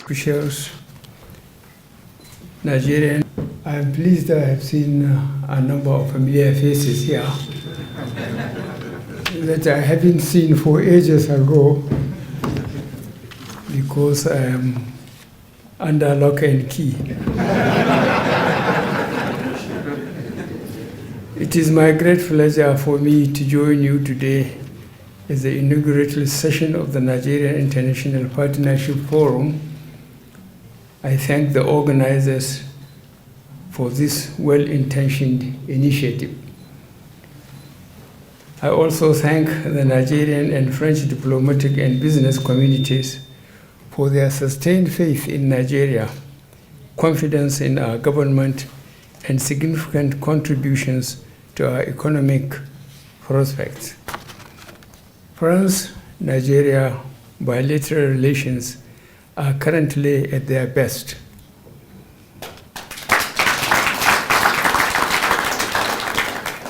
Officials, Nigerian. I am pleased that I have seen a number of familiar faces here that I haven't seen for ages ago because I am under lock and key. It is my great pleasure for me to join you today as the inaugural session of the Nigerian International Partnership Forum. I thank the organizers for this well-intentioned initiative. I also thank the Nigerian and French diplomatic and business communities for their sustained faith in Nigeria, confidence in our government, and significant contributions to our economic prospects. France-Nigeria bilateral relations are currently at their best.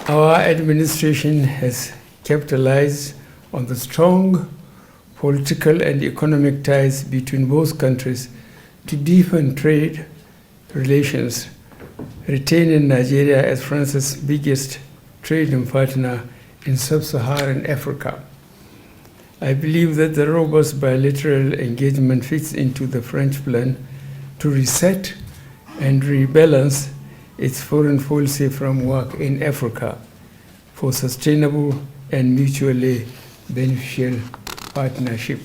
Our administration has capitalized on the strong political and economic ties between both countries to deepen trade relations, retaining Nigeria as France's biggest trading partner in sub-Saharan Africa. I believe that the robust bilateral engagement fits into the French plan to reset and rebalance its foreign policy framework in Africa for sustainable and mutually beneficial partnership.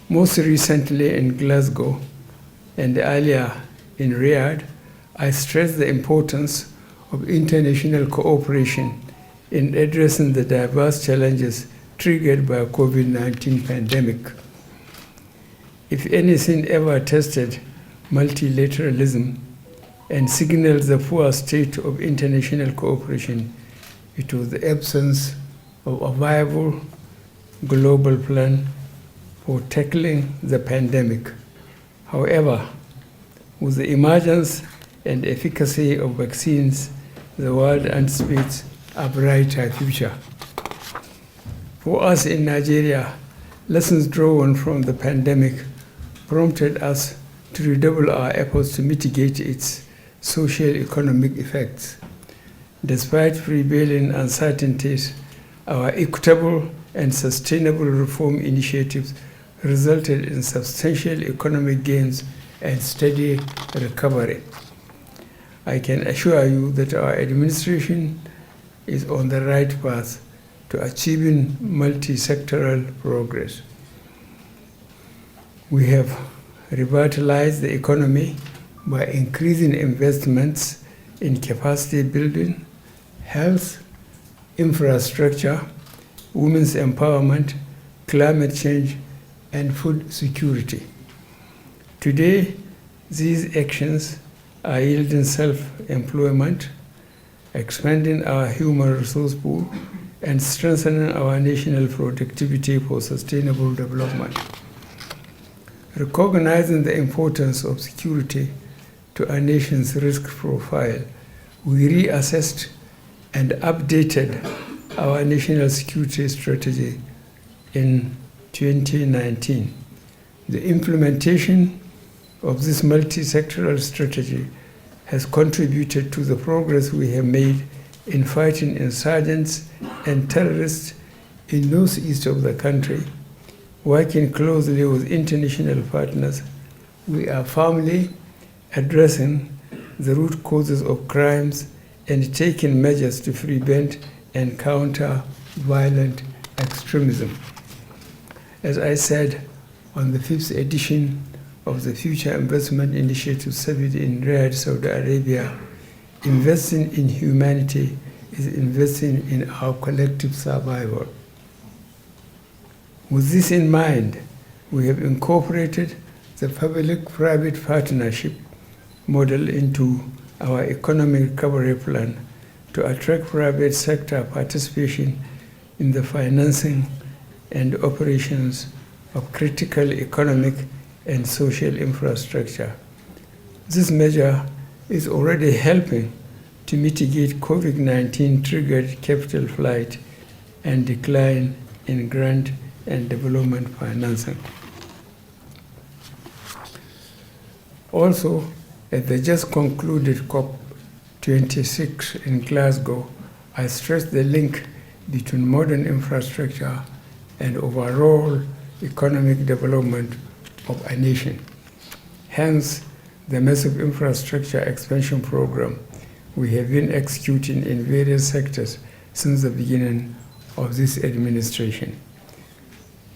Most recently in Glasgow and earlier in Riyadh, I stressed the importance of international cooperation in addressing the diverse challenges triggered by COVID-19 pandemic. If anything ever tested multilateralism and signaled the poor state of international cooperation, it was the absence of a viable global plan for tackling the pandemic. However, with the emergence and efficacy of vaccines, the world anticipates a brighter future. For us in Nigeria, lessons drawn from the pandemic prompted us to redouble our efforts to mitigate its socio-economic effects. Despite prevailing uncertainties, our equitable and sustainable reform initiatives resulted in substantial economic gains and steady recovery. I can assure you that our administration is on the right path to achieving multi-sectoral progress. We have revitalized the economy by increasing investments in capacity building, health, infrastructure, women's empowerment, climate change, and food security. Today, these actions are yielding self-employment, expanding our human resource pool, and strengthening our national productivity for sustainable development. Recognizing the importance of security to our nation's risk profile, we reassessed and updated our national security strategy in 2019. The implementation of this multi-sectoral strategy has contributed to the progress we have made in fighting insurgents and terrorists in northeast of the country. Working closely with international partners, we are firmly addressing the root causes of crimes and taking measures to prevent and counter violent extremism. As I said on the 5th edition of the Future Investment Initiative Summit in Riyadh, Saudi Arabia, investing in humanity is investing in our collective survival. With this in mind, we have incorporated the public-private partnership model into our economic recovery plan to attract private sector participation in the financing and operations of critical economic and social infrastructure. This measure is already helping to mitigate COVID-19 triggered capital flight and decline in grant and development financing. Also, at the just concluded COP26 in Glasgow, I stressed the link between modern infrastructure and overall economic development of a nation. Hence, the massive infrastructure expansion program we have been executing in various sectors since the beginning of this administration.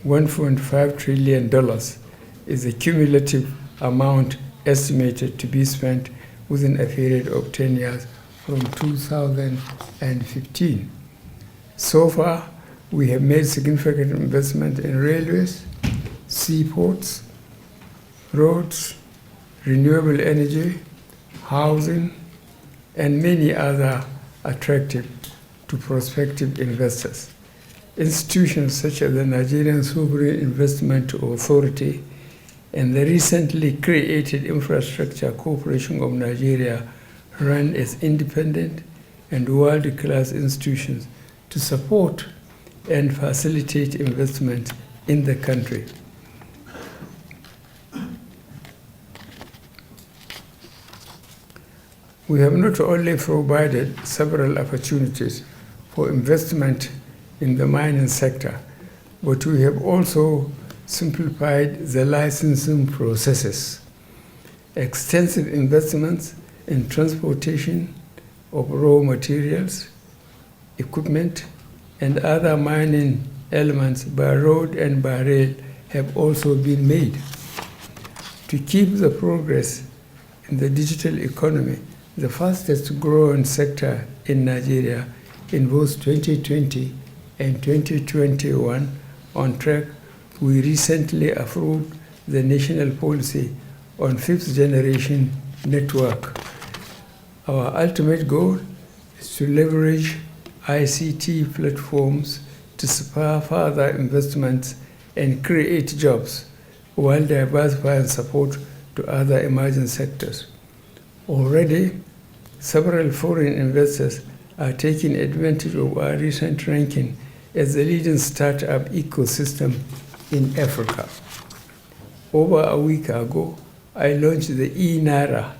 $1.5 trillion is the cumulative amount estimated to be spent within a period of 10 years from 2015. So far, we have made significant investment in railways, seaports, roads, renewable energy, housing, and many other attractive to prospective investors. Institutions such as the Nigerian Sovereign Investment Authority and the recently created Infrastructure Corporation of Nigeria run as independent and world-class institutions to support and facilitate investment in the country. We have not only provided several opportunities for investment in the mining sector, but we have also simplified the licensing processes. Extensive investments in transportation of raw materials, equipment, and other mining elements by road and by rail have also been made. To keep the progress in the digital economy, the fastest growing sector in Nigeria, in both 2020 and 2021 on track, we recently approved the national policy on fifth generation network. Our ultimate goal is to leverage ICT platforms to spur further investments and create jobs while diversifying support to other emerging sectors. Already, several foreign investors are taking advantage of our recent ranking as the leading startup ecosystem in Africa. Over a week ago, I launched the e-Naira,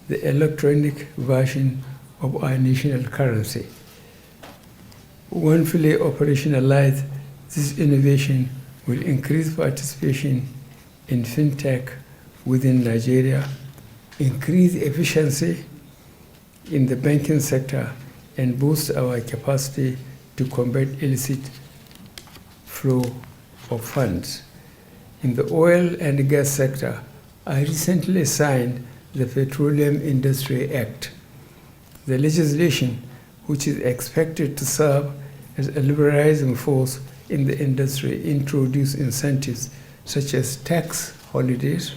the electronic version of our national currency. When fully operationalized, this innovation will increase participation in fintech within Nigeria, increase efficiency in the banking sector, and boost our capacity to combat illicit flow of funds. In the oil and gas sector, I recently signed the Petroleum Industry Act. The legislation, which is expected to serve as a liberalizing force in the industry, introduce incentives such as tax holidays,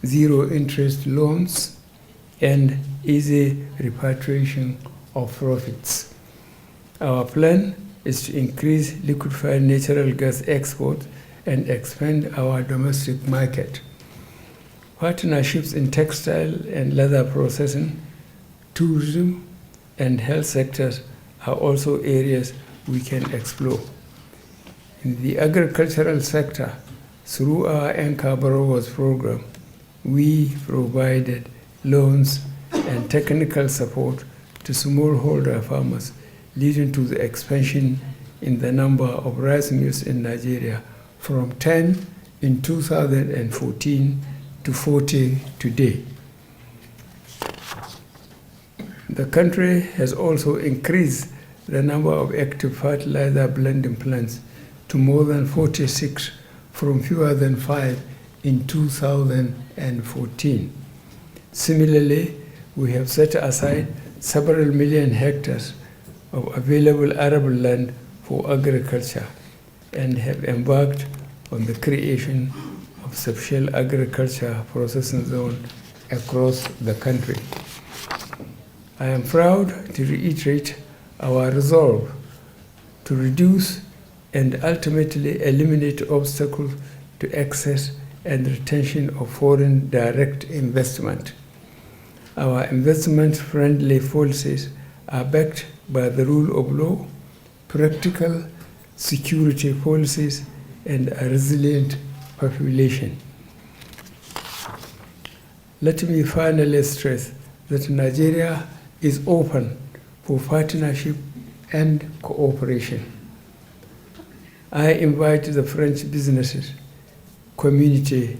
zero-interest loans, and easy repatriation of profits. Our plan is to increase liquefied natural gas exports and expand our domestic market. Partnerships in textile and leather processing, tourism, and health sectors are also areas we can explore. In the agricultural sector, through our Anchor Borrowers program, we provided loans and technical support to smallholder farmers, leading to the expansion in the number of rice mills in Nigeria from 10 in 2014 to 40 today. The country has also increased the number of active fertilizer blending plants to more than 46 from fewer than 5 in 2014. Similarly, we have set aside several million hectares of available arable land for agriculture and have embarked on the creation of subshell agriculture processing zone across the country. I am proud to reiterate our resolve to reduce and ultimately eliminate obstacles to access and retention of foreign direct investment. Our investment-friendly policies are backed by the rule of law, practical security policies, and a resilient population. Let me finally stress that Nigeria is open for partnership and cooperation. I invite the French businesses community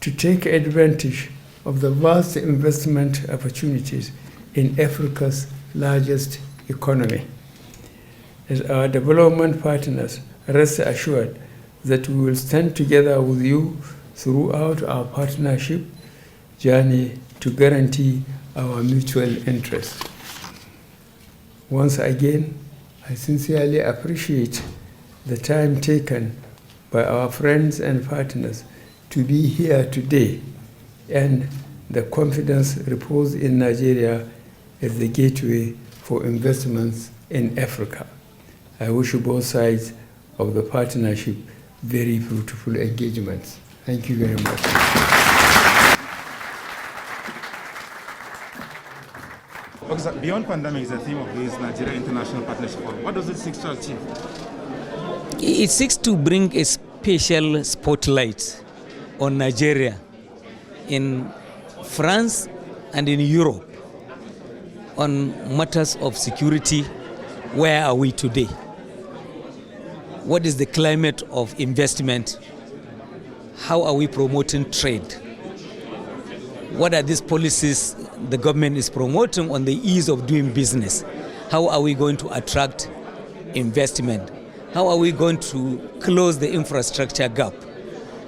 to take advantage of the vast investment opportunities in Africa's largest economy. As our development partners, rest assured that we will stand together with you throughout our partnership journey to guarantee our mutual interest. Once again, I sincerely appreciate the time taken by our friends and partners to be here today and the confidence reposed in Nigeria as the gateway for investments in Africa. I wish both sides of the partnership very fruitful engagements. Thank you very much. Okay, so beyond pandemic is the theme of this Nigeria International Partnership Forum. What does it seek to achieve? It seeks to bring a special spotlight on Nigeria in France and in Europe on matters of security. Where are we today? What is the climate of investment? How are we promoting trade? What are these policies the government is promoting on the ease of doing business? How are we going to attract investment? How are we going to close the infrastructure gap?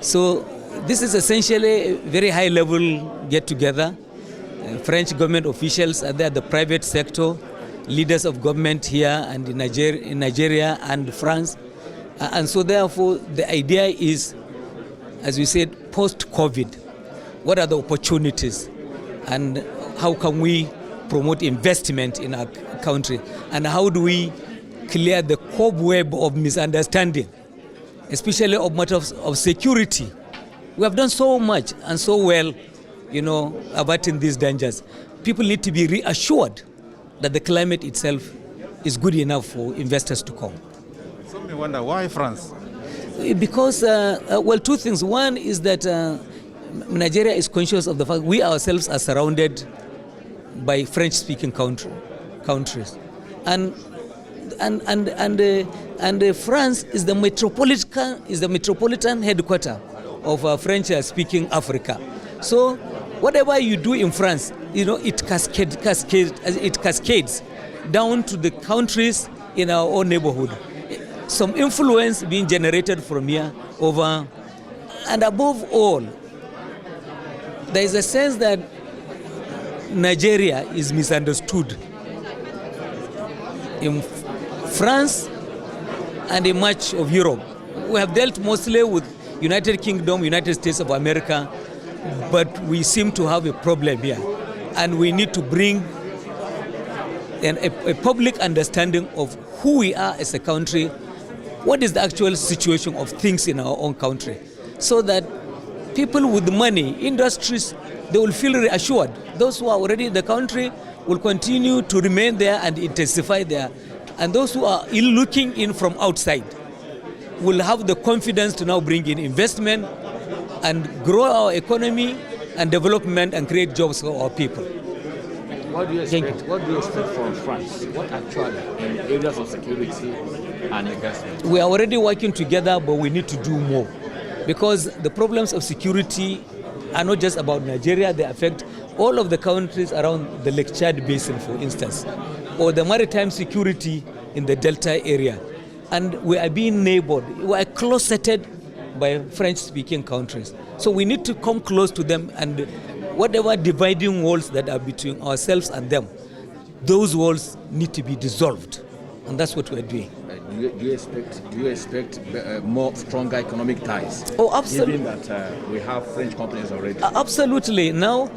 So this is essentially a very high level get together. French government officials are there, the private sector, leaders of government here and in Nigeria and France. And so therefore the idea is, as we said, post-COVID, what are the opportunities and how can we promote investment in our country, and how do we clear the cobweb of misunderstanding, especially of matters of security. We have done so much and so well, averting these dangers. People need to be reassured that the climate itself is good enough for investors to come. Some may wonder, why France? Because, two things. One is that Nigeria is conscious of the fact we ourselves are surrounded by French-speaking countries, and France is the metropolitan headquarters of French-speaking Africa. So whatever you do in France, it cascades down to the countries in our own neighborhood. Some influence being generated from here over, and above all, there is a sense that Nigeria is misunderstood in France and in much of Europe. We have dealt mostly with United Kingdom, United States of America, but we seem to have a problem here, and we need to bring a public understanding of who we are as a country, what is the actual situation of things in our own country, so that people with money, industries, they will feel reassured. Those who are already in the country will continue to remain there and intensify there. And those who are looking in from outside will have the confidence to now bring in investment and grow our economy and development and create jobs for our people. What do you expect from France? What actually in areas of security and investment? We are already working together, but we need to do more. Because the problems of security are not just about Nigeria, they affect all of the countries around the Lake Chad Basin, for instance, or the maritime security in the Delta area. And we are being neighbored, we are closeted by French-speaking countries. So we need to come close to them, and whatever dividing walls that are between ourselves and them, those walls need to be dissolved. And that's what we're doing. Do you expect more stronger economic ties? Oh, absolutely. Given that we have French companies already. Absolutely. Now,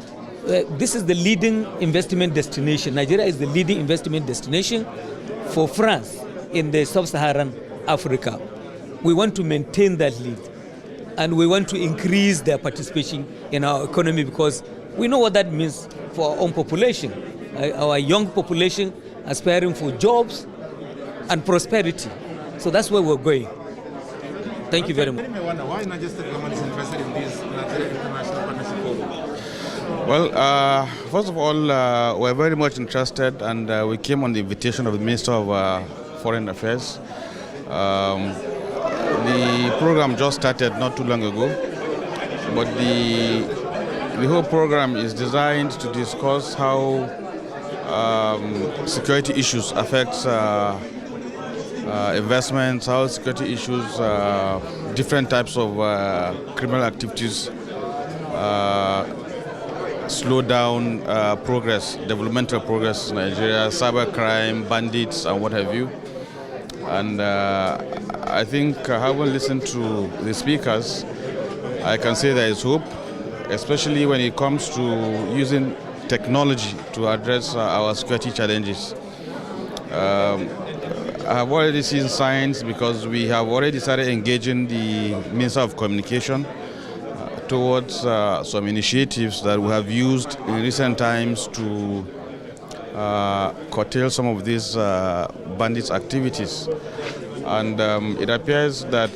this is the leading investment destination. Nigeria is the leading investment destination for France in the sub-Saharan Africa. we want to maintain that lead. And we want to increase their participation in our economy because we know what that means for our own population, our young population aspiring for jobs and prosperity. So that's where we're going. Thank you very much. Many may wonder why not just the government is interested in this Nigeria International Partnership Forum? Well, first of all, we're very much interested, and we came on the invitation of the Minister of Foreign Affairs. The program just started not too long ago, but the whole program is designed to discuss how security issues affect investments, how security issues, different types of criminal activities slow down progress, developmental progress in Nigeria, cybercrime, bandits, and what have you. And I think having listened to the speakers, I can say there is hope, especially when it comes to using technology to address our security challenges. I have already seen signs because we have already started engaging the Minister of Communication towards some initiatives that we have used in recent times to curtail some of these bandits' activities. And it appears that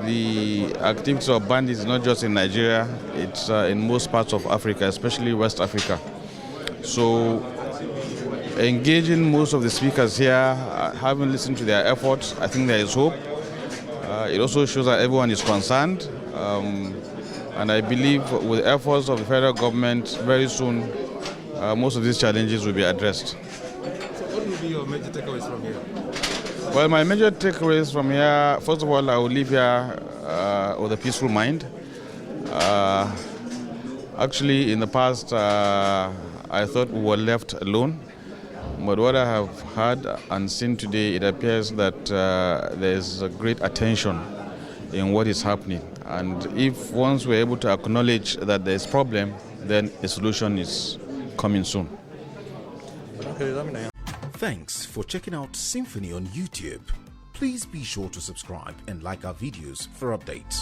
the activities of bandits is not just in Nigeria, it's in most parts of Africa, especially West Africa. So engaging most of the speakers here, having listened to their efforts, I think there is hope. It also shows that everyone is concerned. And I believe with efforts of the federal government, very soon, most of these challenges will be addressed. So what will be your major takeaways from here? Well, my major takeaways from here, first of all, I will leave here with a peaceful mind. Actually, in the past, I thought we were left alone. But what I have heard and seen today, it appears that there is a great attention in what is happening. And if once we're able to acknowledge that there is a problem, then a solution is coming soon. Thanks for checking out SYMFONI on YouTube. Please be sure to subscribe and like our videos for updates.